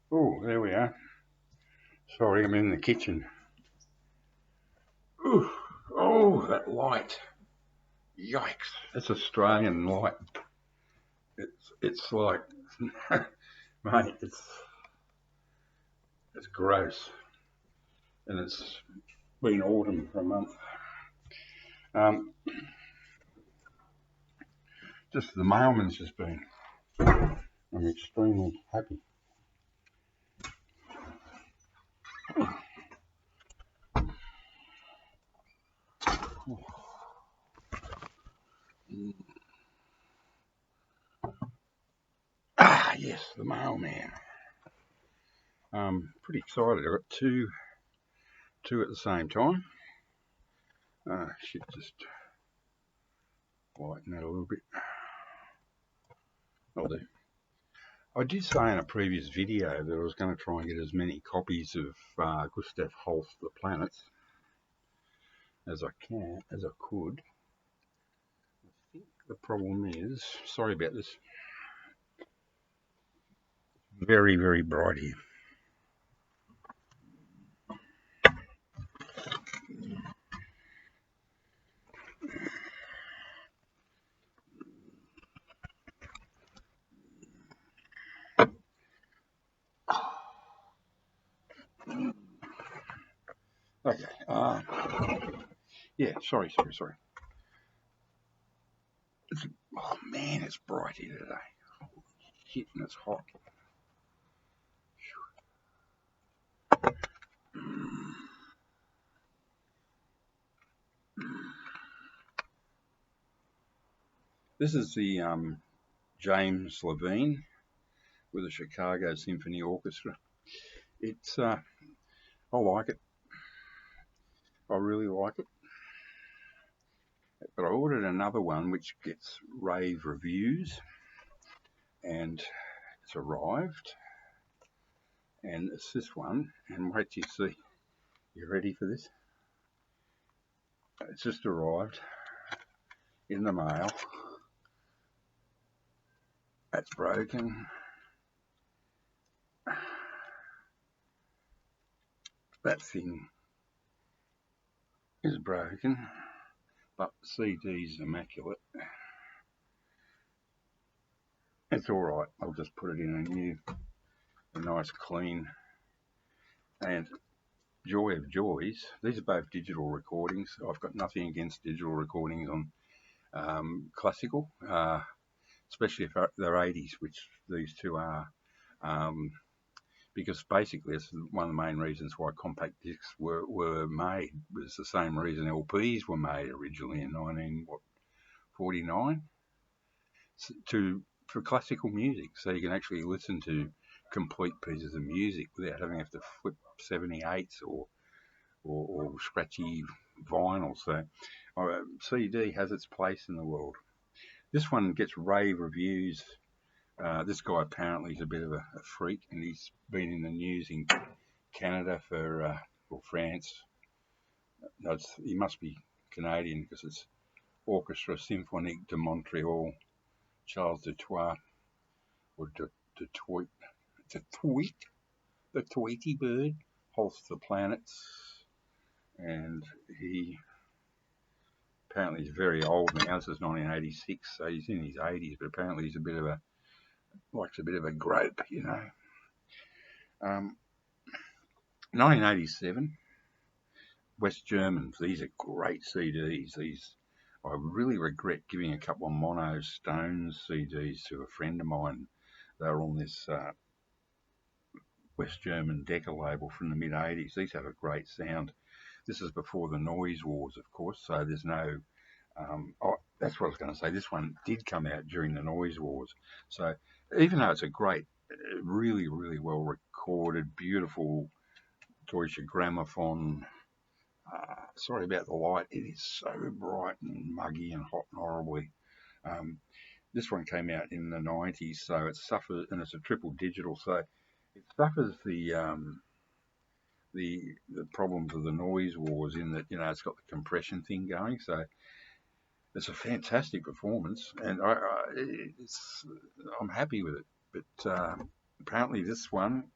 Oh, there we are. Sorry, I'm in the kitchen. Ooh, oh, that light. Yikes. That's Australian light. It's like, mate, it's gross. And it's been autumn for a month. Um, just the mailman's just been. I'm extremely happy. Ah, yes, the mailman. Pretty excited. I got two at the same time. Shit, just lighten that a little bit. I'll do. I did say in a previous video that I was going to try and get as many copies of Gustav Holst's The Planets as I could. I think the problem is, sorry about this, very, very bright here. Okay. Yeah, sorry. Oh man, it's bright here today. Holy shit, and it's hot. This is the James Levine with the Chicago Symphony Orchestra. It's I like it. I really like it. But I ordered another one which gets rave reviews, and it's arrived. And it's this one. And wait till you see. You ready for this? It's just arrived in the mail. That's broken. That thing is broken, but the CD's immaculate. It's all right. I'll just put it in a nice clean. And joy of joys, these are both digital recordings. I've got nothing against digital recordings on classical, especially if they're 80s, which these two are. Because basically it's one of the main reasons why compact discs were made. It was the same reason LPs were made originally in 1949 for classical music, so you can actually listen to complete pieces of music without having to flip 78s or scratchy vinyl. So CD has its place in the world. This one gets rave reviews. This guy apparently is a bit of a freak, and he's been in the news in Canada or France. No, he must be Canadian because it's Orchestre Symphonique de Montreal, Charles de Trois, or de Toit. It's a tweet, the Tweety bird, Holst the Planets, and he apparently he's very old now. This is 1986, so he's in his 80s, but apparently he's likes a bit of a grope, you know. 1987, West Germans. These are great CDs. I really regret giving a couple of Mono Stones CDs to a friend of mine. They were on this West German Decca label from the mid 80s. These have a great sound. This is before the noise wars, of course, so there's no. That's what I was going to say. This one did come out during the noise wars. So even though it's a great, really, really well recorded, beautiful Deutsche Grammophon. Sorry about the light. It is so bright and muggy and hot and horribly. This one came out in the 90s, so it suffers, and it's a triple digital, so it suffers the problems of the noise wars in that, you know, it's got the compression thing going. So it's a fantastic performance, and I'm happy with it. But apparently this one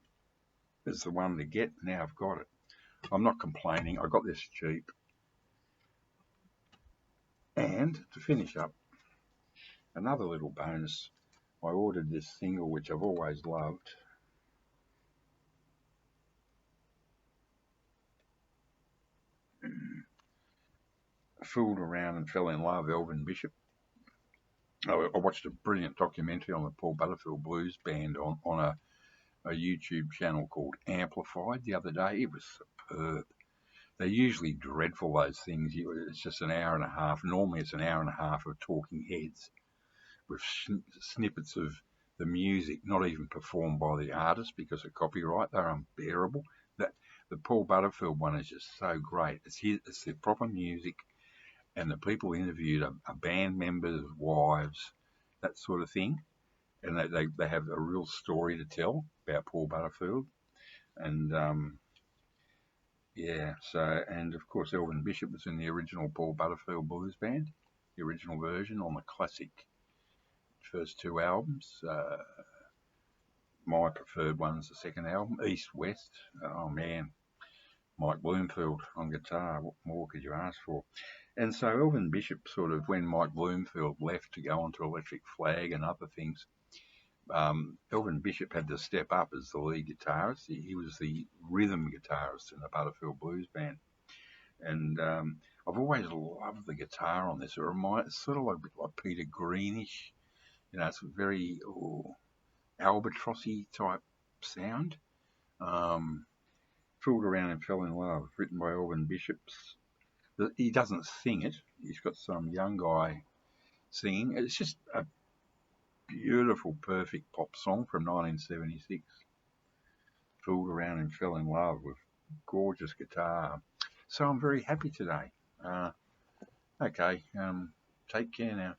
is the one to get. Now I've got it. I'm not complaining. I got this cheap. And to finish up, another little bonus. I ordered this single, which I've always loved. Fooled around and fell in love, Elvin Bishop. I watched a brilliant documentary on the Paul Butterfield Blues Band on a YouTube channel called Amplified the other day. It was superb. They're usually dreadful, those things. It's just an hour and a half. Normally it's an hour and a half of talking heads with snippets of the music, not even performed by the artist because of copyright. They're unbearable. The Paul Butterfield one is just so great. It's the proper music, and the people interviewed are band members, wives, that sort of thing. And they have a real story to tell about Paul Butterfield. And yeah, so, and of course Elvin Bishop was in the original Paul Butterfield Blues Band, the original version on the classic first two albums. My preferred one's the second album, East West. Oh man, Mike Bloomfield on guitar. What more could you ask for? And so Elvin Bishop sort of, when Mike Bloomfield left to go on to Electric Flag and other things, Elvin Bishop had to step up as the lead guitarist. He was the rhythm guitarist in the Butterfield Blues Band. And I've always loved the guitar on this. It's sort of like a bit like Peter Greenish. It's a very albatrossy type sound. Fooled Around and Fell in Love, written by Elvin Bishop. He doesn't sing it. He's got some young guy singing. It's just a beautiful, perfect pop song from 1976. Fooled Around and Fell in Love with gorgeous guitar. So I'm very happy today. Okay, take care now.